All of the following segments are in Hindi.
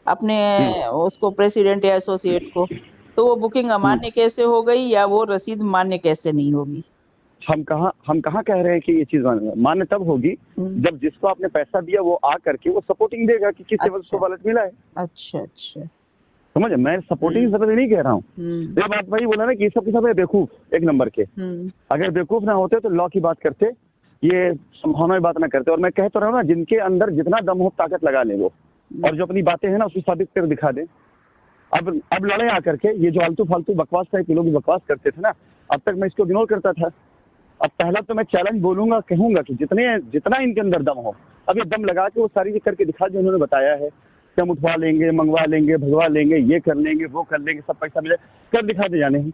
अपने हम्म। उसको प्रेसिडेंट या एसोसिएट को, तो वो बुकिंग हम्म। अमान्य कैसे हो गई या वो रसीद मान्य कैसे नहीं होगी? हम कहाँ कह रहे हैं कि ये चीज मान्य तब होगी हम्म, जब जिसको आपने पैसा दिया वो आ करके वो सपोर्टिंग देगा कि किस लेवल को अच्छा वॉलेट मिला है। अच्छा अच्छा। समझ, मैं सपोर्टिंग हम्म से नहीं कह रहा हूँ। हम्म ये बात वही बोला ना कि ये सब के सब बेवकूफ एक नंबर के। हम्म अगर बेवकूफ ना होते तो लॉ की बात करते, ये संभावना की बात ना करते। और मैं कह तो रहा हूँ ना, जिनके अंदर जितना दम हो ताकत लगा ले वो, और जो अपनी बातें हैं ना उसको साबित कर दिखा दे। अब लड़े आकर के, ये जो आलतू फालतू बकवास टाइप के लोग बकवास करते थे ना, अब तक मैं इसको इग्नोर करता था। अब पहला तो मैं चैलेंज बोलूंगा, कहूंगा कि जितना इनके अंदर दम हो, अब ये दम लगा के वो सारी चीज करके दिखा जो उन्होंने बताया है कि हम उठवा लेंगे, मंगवा लेंगे, भगवा लेंगे, ये कर लेंगे, वो कर लेंगे, सब पैसा मिले, कर दिखा दे जाने ही।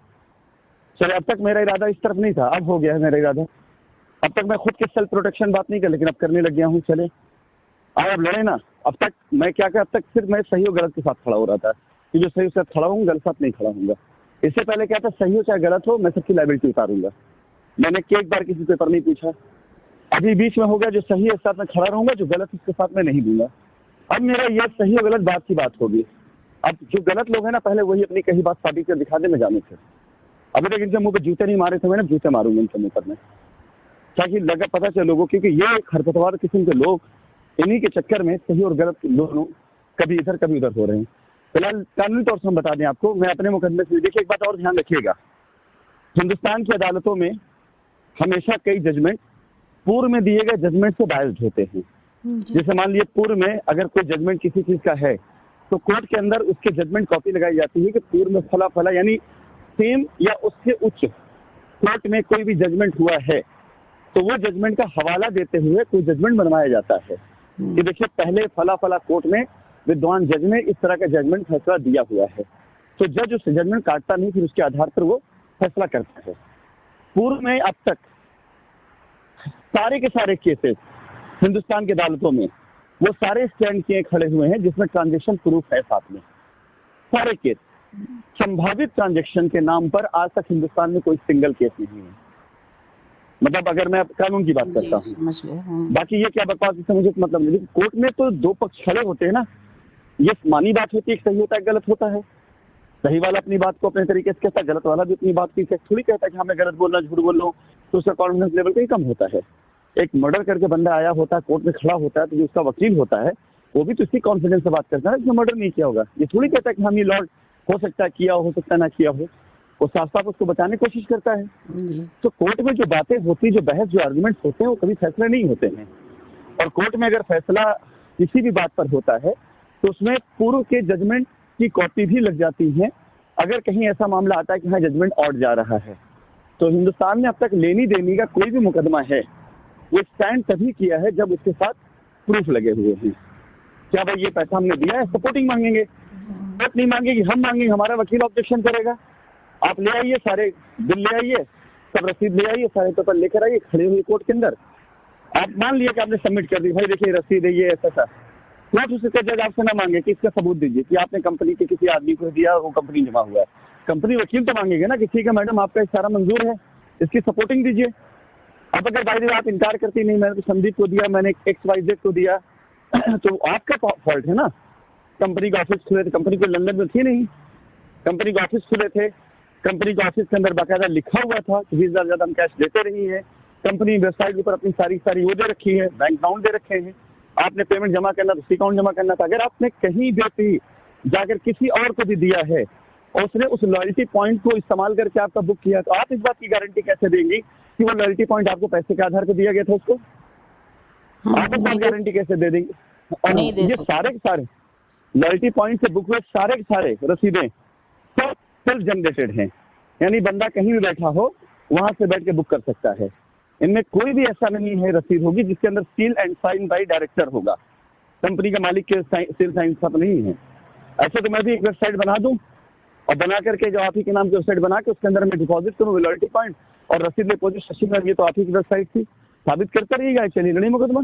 चले, अब तक मेरा इरादा इस तरफ नहीं था, अब हो गया है मेरा इरादा। अब तक मैं खुद के सेल्फ प्रोटेक्शन बात नहीं कर, लेकिन अब करने लग गया हूँ। चले आए, अब लड़े ना। अब तक मैं क्या क्या, अब तक सिर्फ मैं सही और गलत के साथ खड़ा हो रहा था कि जो सही उसके साथ खड़ा हूँ, गलत साथ नहीं खड़ा हूँगा। इससे पहले क्या था, सही हो चाहे गलत हो, मैं सबकी लाइबिलिटी उतारूंगा। मैंने एक बार किसी पेपर नहीं पूछा। अभी बीच में हो गया, जो सही है उसके साथ मैं खड़ा रहूंगा, जो गलत उसके साथ मैं नहीं दूंगा। अब मेरा यह सही और गलत बात की बात होगी। अब जो गलत लोग हैं ना, पहले वही अपनी कही बात साबित कर दिखा दे, मैं जानू थे। अभी तक इनके मुंह पे जूते नहीं मारे थे मैंने, जूते मारूंगा इनके मुंह पर मैं, ताकि लगा पता चले लोगों, क्योंकि ये खरपतवार किस्म के लोग, इन्हीं के चक्कर में सही और गलत दोनों कभी इधर कभी उधर हो रहे हैं। फिलहाल कानूनी तौर से हम बता दें आपको, मैं अपने मुकदमे से, देखिए एक बात और ध्यान रखिएगा, हिंदुस्तान की अदालतों में हमेशा कई जजमेंट पूर्व में दिए गए जजमेंट से बायस्ड होते हैं। जी जैसे मान लीजिए पूर्व में अगर कोई जजमेंट किसी चीज का है, तो कोर्ट के अंदर उसके जजमेंट कॉपी लगाई जाती है कि पूर्व में फला फला, यानी सेम या उससे उच्च कोर्ट में कोई भी जजमेंट हुआ है, तो वो जजमेंट का हवाला देते हुए कोई जजमेंट बनवाया जाता है कि देखिए पहले फला फला कोर्ट में विद्वान जज ने इस तरह का जजमेंट फैसला दिया हुआ है। तो जज उस जजमेंट काटता नहीं, फिर उसके आधार पर वो फैसला करता है। पूर्व में अब तक सारे के सारे केसेस हिंदुस्तान की अदालतों में वो सारे स्टैंड किए खड़े हुए हैं जिसमें ट्रांजेक्शन प्रूफ है साथ में। सारे केस संभावित ट्रांजेक्शन के नाम पर आज तक हिंदुस्तान में कोई सिंगल केस नहीं है। मतलब अगर मैं कानून की बात करता हूँ, समझ गए। बाकी ये क्या बकवास, इससे मुझे मतलब नहीं। कोर्ट में तो दो पक्ष खड़े होते हैं ना, ये मानी बात होती है, सही होता है गलत होता है। सही वाला अपनी बात को अपने तरीके से कहता है, गलत वाला भी अपनी बात की थोड़ी कहता है कि हमें गलत बोलना, झूठ बोल लो, तो उसका कॉन्फिडेंस लेवल कहीं कम होता है। एक मर्डर करके बंदा आया होता है, कोर्ट में खड़ा होता है, तो जो उसका वकील होता है वो भी तो इसी कॉन्फिडेंस से बात करता है कि मर्डर नहीं किया होगा। ये थोड़ी कहता है कि हम ये लॉर्ड हो सकता है किया हो सकता है ना किया हो, वो साफ साफ उसको बताने की कोशिश करता है। जी तो कोर्ट में जो बातें होती, जो बहस, जो आर्गूमेंट्स होते हैं, वो कभी फैसले नहीं होते हैं। और कोर्ट में अगर फैसला किसी भी बात पर होता है तो उसमें पूर्व के जजमेंट की कॉपी भी लग जाती है। अगर कहीं ऐसा मामला आता है कि हाँ जजमेंट ऑड जा रहा है, तो हिंदुस्तान में अब तक लेनी देनी का कोई भी मुकदमा है, वो स्टैंड तभी किया है जब उसके साथ प्रूफ लगे हुए हैं। क्या भाई ये पैसा हमने दिया है, सपोर्टिंग मांगेंगे, बात नहीं मांगेगी, हम मांगेंगे, हमारा वकील ऑब्जेक्शन करेगा। आप ले आइए सारे बिल, ले आइए सब रसीद, ले आइए सारे पेपर लेकर आइए, खड़े हुए कोर्ट के अंदर। आप मान लिया कि आपने सबमिट कर दी, भाई देखिए रसीद है, ये ऐसा था। कोर्ट उससे जज आपसे ना मांगे कि इसका सबूत दीजिए कि आपने कंपनी के किसी आदमी को दिया, वो कंपनी जमा हुआ है। कंपनी वकील तो मांगेगा ना कि ठीक है मैडम आपका सारा मंजूर है, इसकी सपोर्टिंग दीजिए। अब अगर भाई आप इनकार करती नहीं, मैंने तो संदीप को दिया, मैंने XYZ को दिया, तो आपका फॉल्ट है ना। कंपनी का ऑफिस खुले थे, कंपनी को लंदन में थी नहीं, कंपनी के ऑफिस खुले थे, कंपनी के ऑफिस के अंदर बाकायदा लिखा हुआ था कि 20,000 ज्यादा हम कैश देते रही है। कंपनी वेबसाइट के ऊपर अपनी सारी वो दे रखी है, बैंक अकाउंट दे रखे हैं। आपने पेमेंट जमा करना तो उसी अकाउंट जमा करना था। अगर आपने कहीं भी जाकर किसी और को भी दिया है और उसने उस लॉयल्टी पॉइंट को इस्तेमाल करके आपका बुक किया, तो आप इस बात की गारंटी कैसे देंगी कि वो लॉयल्टी पॉइंट आपको पैसे के आधार पर दिया गया था उसको? आप इस बात नहीं दे गारंटी कैसे दे देंगे? और नहीं दे ये सकते। सारे के सारे लॉयल्टी पॉइंट से बुक हुए सारे के सारे रसीदें सब सेल्फ जनरेटेड हैं, यानी बंदा कहीं भी बैठा हो वहां से बैठ के बुक कर सकता है। इनमें कोई भी ऐसा नहीं है रसीद होगी जिसके अंदर seal and sign by director होगा, कंपनी का मालिक के सील साइन सब नहीं है। ऐसे तो मैं भी एक वेबसाइट बना दूं और बना करके जो आप ही के नाम की वेबसाइट बना के उसके अंदर मैं डिपॉजिट करूँ लॉयल्टी पॉइंट और रसीद डिपॉजिट शशि में, ये तो आप ही की वेबसाइट थी, साबित करता रहिएगा, चलिए लड़ी मुकदमा।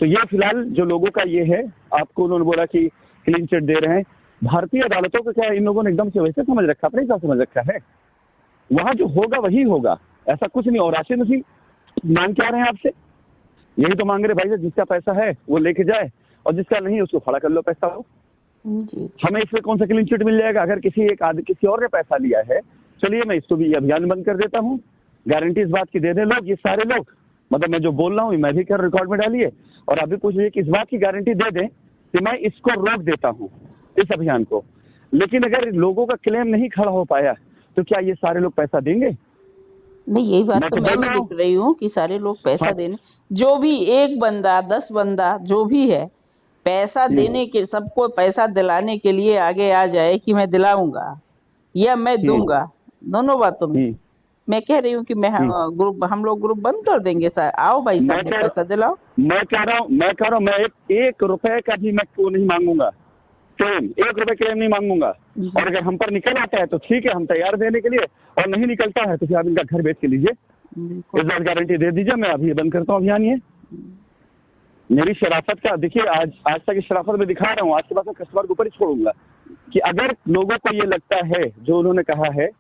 तो ये फिलहाल जो लोगों का ये है, आपको उन्होंने बोला कि क्लीन चिट दे रहे हैं, भारतीय अदालतों को क्या इन लोगों ने एकदम से वैसे समझ रखा, अपने हिसाब समझ रखा है। वहां जो होगा वही होगा, ऐसा कुछ नहीं। और राशिद नसीब मांग क्या रहे हैं आपसे? यही तो मांग रहे भाई, जिसका पैसा है वो लेके जाए और जिसका नहीं उसको खड़ा कर लो पैसा हो। जी हमें इसमें कौन सा क्लीन चिट मिल जाएगा? अगर किसी और ने पैसा लिया है, चलिए मैं इसको भी ये अभियान बंद कर देता हूँ। गारंटी इस बात की दे दें लोग, ये सारे लोग, मतलब मैं जो बोल रहा हूँ मैं भी कर रिकॉर्ड में डालिए, और अभी पूछ लीजिए कि इस बात की गारंटी दे दें कि मैं इसको रोक देता हूँ, इस अभियान को। लेकिन अगर लोगों का क्लेम नहीं खड़ा हो पाया तो क्या ये सारे लोग पैसा देंगे? नहीं, यही बात मैं तो तो मैं बोल भी रहा हूँ। लिख रही हूँ कि सारे लोग पैसा हाँ। देने, जो भी एक बंदा 10 बंदा जो भी है पैसा देने के, सबको पैसा दिलाने के लिए आगे आ जाए कि मैं दिलाऊंगा या मैं दूंगा, दोनों बातों में से मैं कह रही हूँ कि मैं हम लोग ग्रुप बंद कर देंगे सर। आओ भाई मैं सामने कह पैसा दिलाओ। मैं कह रहा हूँ मैं एक रुपए का भी मैं को नहीं मांगूंगा क्लेम, 1 रुपए क्लेम नहीं मांगूंगा। जी और अगर हम पर निकल आता है तो ठीक है, हम तैयार देने के लिए, और नहीं निकलता है तो फिर आप इनका घर बेच के लीजिए। बिल्कुल। इस बात गारंटी दे दीजिए, मैं अभी ये बंद करता हूँ अभियान। ये मेरी शराफत का देखिए, आज तक की शराफत में दिखा रहा हूँ। आज के बाद मैं कस्टमर के ऊपर ही छोड़ूंगा कि अगर लोगों को ये लगता है जो उन्होंने कहा है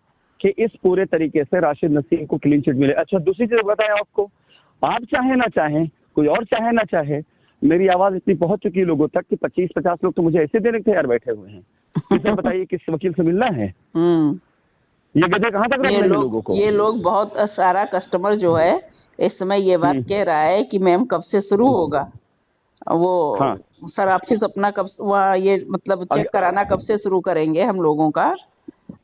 कि इस पूरे तरीके से राशिद नसीम को क्लीन चिट मिले। अच्छा, दूसरी चीज बताएं आपको, आप चाहे ना चाहें, कोई और चाहे ना चाहे, मेरी आवाज इतनी पहुंच चुकी है लोगों तक कि 25-50 लोग तो मुझे ऐसे देने के तैयार बैठे हुए हैं कि सर बताइए किस वकील से मिलना है। ये गधे कहाँ तक रख लेंगे लोगों को? ये लोग बहुत सारा कस्टमर जो है इस समय ये बात कह रहा है कि मैम कब से शुरू होगा वो, हाँ। सर ऑफिस अपना कब वहाँ ये मतलब चेक कराना कब से शुरू करेंगे हम लोगों का,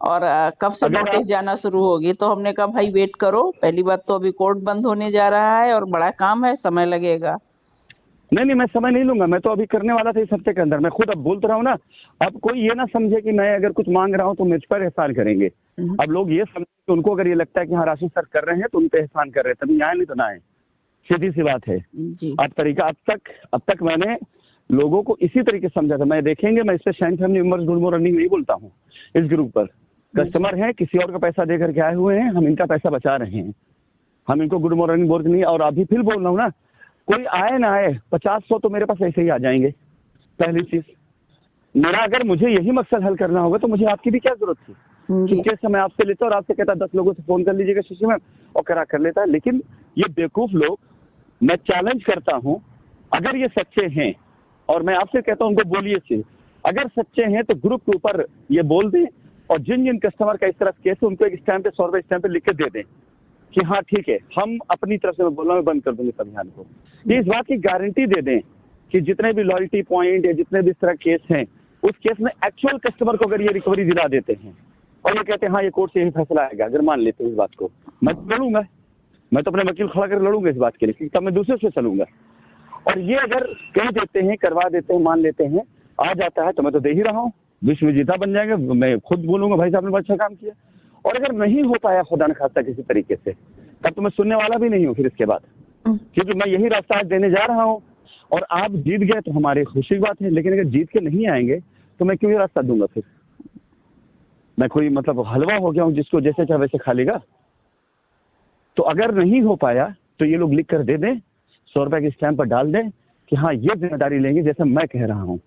और कब से अगर नोटिस जाना शुरू होगी। तो हमने कहा भाई वेट करो, पहली बात तो अभी कोर्ट बंद होने जा रहा है और बड़ा काम है, समय लगेगा। नहीं, मैं समय नहीं लूंगा, मैं तो अभी करने वाला था इस हफ्ते के अंदर। मैं खुद अब बोल तो रहा हूँ ना, अब कोई ये ना समझे कि मैं अगर कुछ मांग रहा हूँ तो मुझ पर एहसान करेंगे। अब लोग ये समझे कि उनको अगर ये लगता है कि हाँ राशिद सर कर रहे हैं तो उन पे एहसान कर रहे हैं, तभी आए, नहीं तो ना आए, सीधी सी बात है। जी अब तरीका अब तक मैंने लोगों को इसी तरीके से समझा था। मैं देखेंगे, मैं इस पे shine family members good morning नहीं बोलता हूँ। इस ग्रुप पर कस्टमर है, किसी और का पैसा दे करके आए हुए हैं, हम इनका पैसा बचा रहे हैं, हम इनको गुड मॉर्निंग बोल नहीं। और अभी फिर बोल रहा हूँ ना, कोई आए ना आए, 50-100 तो मेरे पास ऐसे ही आ जाएंगे। पहली चीज, मेरा अगर मुझे यही मकसद हल करना होगा तो मुझे आपकी भी क्या जरूरत थी? क्योंकि समय आपसे लेता और आपसे कहता 10 लोगों से फोन कर लीजिएगा शिशु मैम, और करा कर लेता है। लेकिन ये बेवकूफ लोग, मैं चैलेंज करता हूं, अगर ये सच्चे हैं, और मैं आपसे कहता हूं उनको बोलिए चीज, अगर सच्चे हैं तो ग्रुप के ऊपर ये बोल दें, और जिन जिन कस्टमर का इस तरह केस है उनको एक स्टैंप पे 100 रुपए स्टैंप पे लिख के दे दें कि हाँ ठीक है, हम अपनी तरफ से, मैं बोल रहा हूँ, बंद कर दूंगे इस अभियान को। ये इस बात की गारंटी दे दें कि जितने भी लॉयल्टी पॉइंट या जितने भी इस तरह केस हैं, उस केस में एक्चुअल कस्टमर को अगर ये रिकवरी दिला देते हैं और ये कहते हैं हाँ ये कोर्ट से यही फैसला आएगा, अगर मान लेते हैं इस बात को, मैं तो लड़ूंगा, मैं तो अपने वकील खड़ा कर लड़ूंगा इस बात के लिए, तब मैं दूसरे से चलूंगा। और ये अगर कह देते हैं, करवा देते हैं, मान लेते हैं, आ जाता है, तो मैं तो दे ही रहा हूँ, विश्व विजेता बन जाएंगे। मैं खुद बोलूंगा भाई साहब ने बहुत अच्छा काम किया। और अगर नहीं हो पाया खुदा न खास्ता किसी तरीके से, तब तो मैं सुनने वाला भी नहीं हूँ फिर इसके बाद, क्योंकि मैं यही रास्ता आज देने जा रहा हूँ। और आप जीत गए तो हमारी खुशी की बात है, लेकिन अगर जीत के नहीं आएंगे तो मैं क्यों ये रास्ता दूंगा? फिर मैं कोई मतलब हलवा हो गया हूँ जिसको जैसे चाहे वैसे खा लेगा? तो अगर नहीं हो पाया तो ये लोग लिख कर दे दें, 100 रुपए के स्टैंप पर डाल दें कि हाँ ये जिम्मेदारी लेंगे, जैसे मैं कह रहा हूँ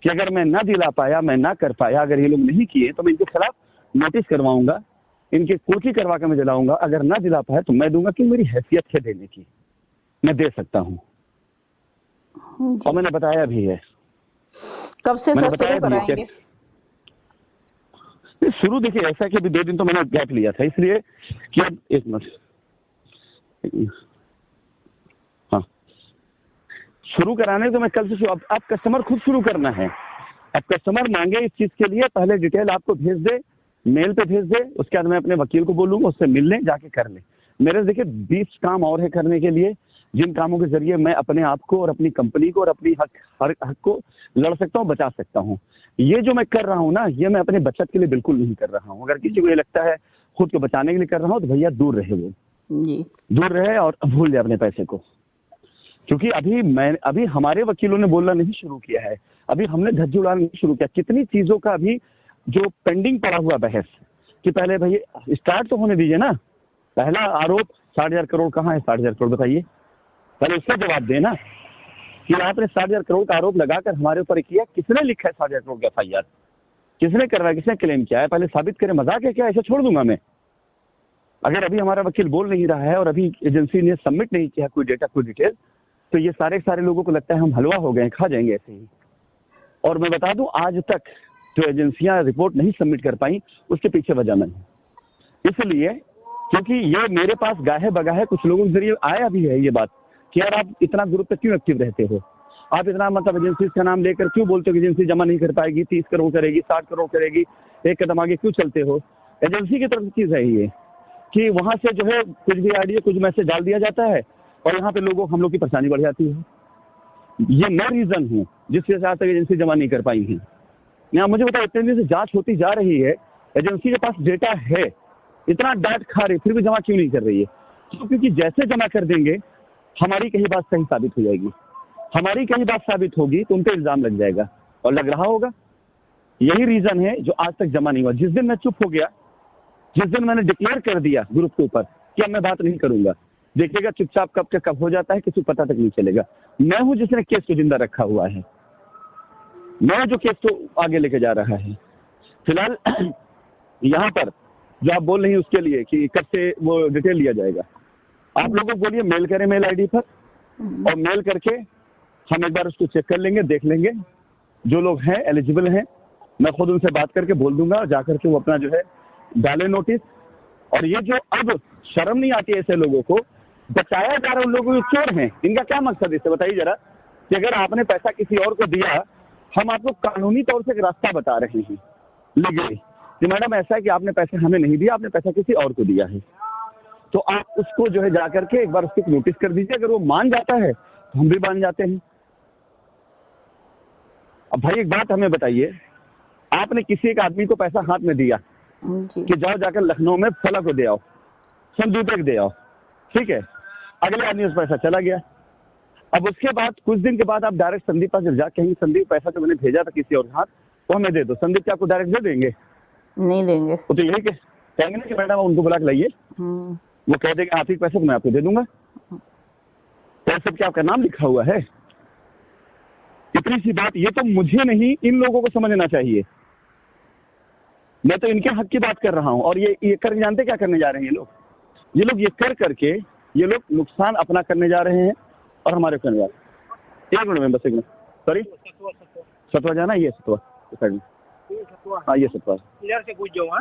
कि अगर मैं ना दिला पाया, मैं ना कर पाया, अगर ये लोग नहीं किए तो मैं इनके खिलाफ नोटिस करवाऊंगा, इनकी कोठी करवा कर मैं दिलाऊंगा। अगर ना दिला पाया तो मैं दूंगा, कि मेरी हैसियत है देने की, मैं दे सकता हूँ। और मैंने बताया भी है। कब से सर शुरू कराएंगे? शुरू देखिए ऐसा कि अभी 2 दिन तो मैंने गैप लिया था, इसलिए कि अब एक मिनट, हाँ, शुरू कराने तो मैं कल से अब कस्टमर खुद शुरू करना है। अब कस्टमर मांगे इस चीज के लिए, पहले डिटेल आपको भेज दे, मेल पे भेज दे, उसके बाद मैं अपने वकील को बोलूंगा, उससे मिल लें, जाके कर लें। मेरे देखिए 20 काम और है करने के लिए, जिन कामों के जरिए मैं अपने आप को और अपनी कंपनी को और अपनी हक को लड़ सकता हूँ, बचा सकता हूँ। ये जो मैं कर रहा हूँ ना, ये मैं अपने बचत के लिए बिल्कुल नहीं कर रहा हूँ। अगर किसी को ये लगता है खुद को बचाने के लिए कर रहा हूँ, तो भैया दूर रहे, वो दूर रहे और भूल जाए अपने पैसे को। क्योंकि अभी हमारे वकीलों ने बोलना नहीं शुरू किया है, अभी हमने धज्जी उड़ाना नहीं शुरू किया। कितनी चीजों का अभी जो पेंडिंग पड़ा हुआ बहस, कि पहले भैया स्टार्ट तो होने दीजिए ना। पहला आरोप 60,000 करोड़ कहाँ है? 60,000 करोड़ बताइए, पहले उसका जवाब देना कि आपने 60,000 करोड़ का आरोप लगाकर हमारे ऊपर किया, किसने लिखा है 60,000 करोड़ का FIR, किसने करवाया, किसने क्लेम किया है, पहले साबित करें। मजाक है क्या? ऐसे छोड़ दूंगा मैं? अगर अभी हमारा वकील बोल नहीं रहा है और अभी एजेंसी ने सबमिट नहीं किया कोई डेटा, कोई डिटेल, तो ये सारे सारे लोगों को लगता है हम हलवा हो गए, खा जाएंगे ऐसे ही। और मैं बता दूं, आज तक जो एजेंसियां रिपोर्ट नहीं सबमिट कर पाई उसके पीछे वजह नहीं, इसलिए क्योंकि ये मेरे पास गाहे बगाहे कुछ लोगों के जरिए आया भी है ये बात कि यार आप इतना ग्रुप पे क्यों एक्टिव रहते हो, आप इतना मतलब एजेंसी का नाम लेकर क्यों बोलते हो कि एजेंसी जमा नहीं कर पाएगी, 30 करोड़ करेगी, 60 करोड़ करेगी, एक कदम आगे क्यों चलते हो। एजेंसी की तरफ चीज है ये कि वहां से जो है कुछ भी आइडिया कुछ मैसेज डाल दिया जाता है और यहाँ पे हम लोग की परेशानी बढ़ जाती है। ये मैं रीजन हूँ जिसके साथ तक एजेंसी जमा नहीं कर पाई है। यहाँ मुझे बताओ, इतने दिन से जांच होती जा रही है, एजेंसी के पास डेटा है, इतना डांट खा रही, फिर भी जमा क्यों नहीं कर रही है? तो क्योंकि जैसे जमा कर देंगे हमारी कहीं बात सही साबित हो जाएगी, हमारी कहीं बात साबित होगी तो उन पर इल्जाम लग जाएगा और लग रहा होगा। यही रीजन है जो आज तक जमा नहीं हुआ। जिस दिन मैं चुप हो गया, जिस दिन मैंने डिक्लेयर कर दिया ग्रुप के ऊपर कि अब मैं बात नहीं करूंगा, देखिएगा चुपचाप कब के कब हो जाता है किसी को पता तक नहीं चलेगा। मैं हूं जिसने केस को जिंदा रखा हुआ है, मैं जो केस को आगे लेके जा रहा है। फिलहाल यहाँ पर जो आप बोल रही हैं उसके लिए कि कब से वो डिटेल लिया जाएगा, आप लोगों को बोलिए मेल करें मेल आईडी पर, और मेल करके हम एक बार उसको चेक कर लेंगे, देख लेंगे। जो लोग हैं एलिजिबल हैं मैं खुद उनसे बात करके बोल दूंगा, जाकर के वो अपना जो है डाले नोटिस। और ये जो अब शर्म नहीं आती ऐसे लोगों को, बचाया जा रहा है उन लोगों को, चोर हैं, इनका क्या मकसद है इससे बताइए जरा। कि अगर आपने पैसा किसी और को दिया, हम आपको कानूनी तौर से एक रास्ता बता रहे हैं लीगली कि मैडम ऐसा है कि आपने पैसा हमें नहीं दिया, आपने पैसा किसी और को दिया है, तो आप उसको जो है जाकर के एक बार उसको नोटिस कर दीजिए। अगर वो मान जाता है तो हम भी मान जाते हैं। अब भाई एक बात हमें बताइए, आपने किसी एक आदमी को पैसा हाथ में दिया कि जाओ जाकर लखनऊ में फला को दे आओ, संदीप को दे आओ, ठीक है, अगले आदमी उस पैसा चला गया। अब उसके बाद कुछ दिन के बाद आप डायरेक्ट संदीप पास जब जाके कहेंगे संदीप पैसा तो मैंने भेजा था किसी और हाथ, वो हमें दे दो, संदीप क्या आपको डायरेक्ट दे देंगे? नहीं देंगे। वो तो यही कहेंगे ना कि मैडम उनको बुला के लाइए, वो कह देंगे आप ही पैसे तो मैं आपको दे दूंगा, पैसे क्या आपका नाम लिखा हुआ है? इतनी सी बात, ये तो मुझे नहीं इन लोगों को समझना चाहिए। मैं तो इनके हक की बात कर रहा हूं। और ये कर जानते क्या करने जा रहे हैं ये लोग ये कर करके ये लोग नुकसान अपना करने जा रहे हैं और हमारे करने जा रहे हैं। एक मिनट में, बस एक मिनट, सॉरी, सतवा जाना, ये सतवा साइड में, हाँ ये सतवा, इधर से पूछ जाओ।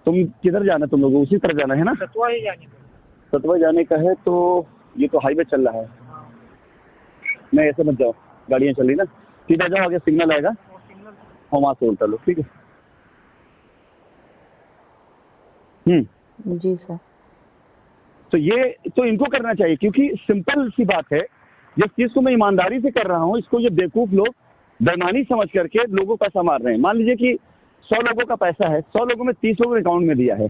तुम किधर जाना, तुम लोग उसी तरफ जाना है ना? सतवा ही जाने का, सतवा जाने का है तो ये तो हाईवे चल रहा है, मैं ऐसे मत जाओ, गाड़ियाँ चल रही ना, सीधा जाओ, आगे सिग्नल आएगा, हम वहाँ से उल्टा लो, ठीक है? जी सर। तो ये तो इनको करना चाहिए, क्योंकि सिंपल सी बात है, जिस चीज को मैं ईमानदारी से कर रहा हूँ इसको ये बेवकूफ लोग बेईमानी समझ करके लोगों को पैसा मार रहे हैं। मान लीजिए कि 100 लोगों का पैसा है, 100 लोगों में 30 लोगों ने अकाउंट में दिया है,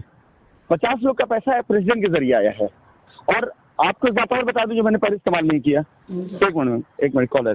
50 लोग का पैसा है प्रेसिडेंट के जरिए आया है। और आपको एक बात और बता दूं जो मैंने पहले इस्तेमाल नहीं किया, एक मिनट कॉल है।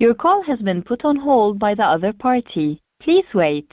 Your call has been put on hold by the other party. Please wait.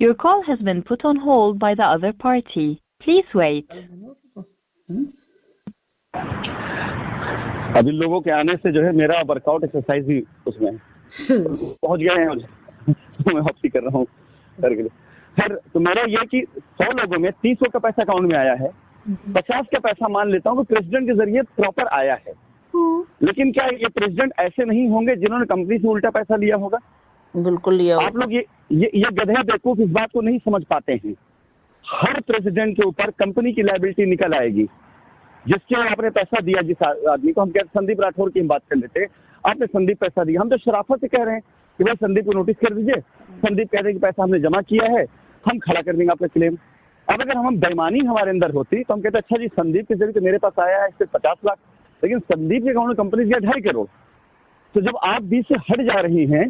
Your call has been put on hold by the other party. Please wait. अभी लोगों के आने से जो है मेरा वर्कआउट एक्सरसाइज भी उसमें पहुंच गए हैं, तो मैं वापसी कर रहा हूँ खैर। तो मेरा ये कि 100 लोगों में 30 का पैसा अकाउंट में आया है, 50 का पैसा मान लेता हूँ कि प्रेसिडेंट के जरिए प्रॉपर आया है। लेकिन क्या ये प्रेसिडेंट ऐसे नहीं होंगे जिन्होंने कंपनी से उल्टा पैसा लिया होगा? बिल्कुल लिया। आप लोग ये गधे बेवकूफ इस बात को नहीं समझ पाते हैं। हर प्रेसिडेंट के ऊपर कंपनी की लायबिलिटी निकल आएगी। जिसके आपने पैसा दिया, जिस आदमी को, हम कहते संदीप राठौर की हम बात कर लेते हैं, आपने संदीप पैसा दिया, हम तो शराफत से कह रहे हैं कि भाई संदीप को नोटिस कर दीजिए, संदीप कह रहे कि पैसा हमने जमा किया है, हम खड़ा कर देंगे आपका क्लेम। अब अगर हम बेईमानी हमारे अंदर होती तो हम कहते अच्छा जी संदीप के जरिए तो मेरे पास आया है सिर्फ 50 लाख, लेकिन संदीप के अकाउंट में कंपनी दिया 2.5 करोड़। तो जब आप बीच से हट जा रही हैं,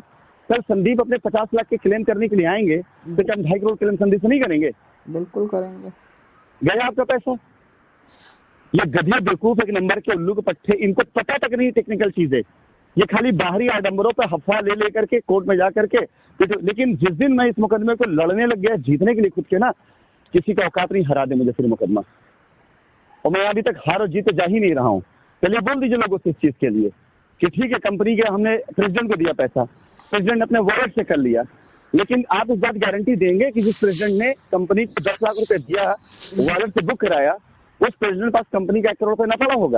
कल संदीप अपने 50 लाख के क्लेम करने के लिए आएंगे तो क्या हम 2.5 करोड़ क्लेम संदीप से नहीं करेंगे? बिल्कुल करेंगे। गया आपका पैसा। ये गधे बेवकूफ एक नंबर के उल्लू के पट्टे, इनको पता तक नहीं टेक्निकल चीजें, ये खाली बाहरी आडंबरों पर हफ्वा ले लेकर के कोर्ट में जा करके। लेकिन जिस दिन मैं इस मुकदमे को लड़ने लग गया जीतने के लिए खुद के ना, किसी का औकात नहीं हरा दे मुझे फिर मुकदमा। और मैं अभी तक हार और जीत जा ही नहीं रहा हूँ। चलिए बोल दीजिए लोगों से इस चीज के लिए कि ठीक है कंपनी के हमने प्रेसिडेंट को दिया पैसा, प्रेसिडेंट ने अपने वॉलेट से कर लिया, लेकिन आप इस बात गारंटी देंगे कि जिस प्रेसिडेंट ने कंपनी को 10 लाख रुपए दिया, वॉलेट से बुक कराया, उस प्रेसिडेंट के पास कंपनी का 1 करोड़ रुपए ना पड़ा होगा?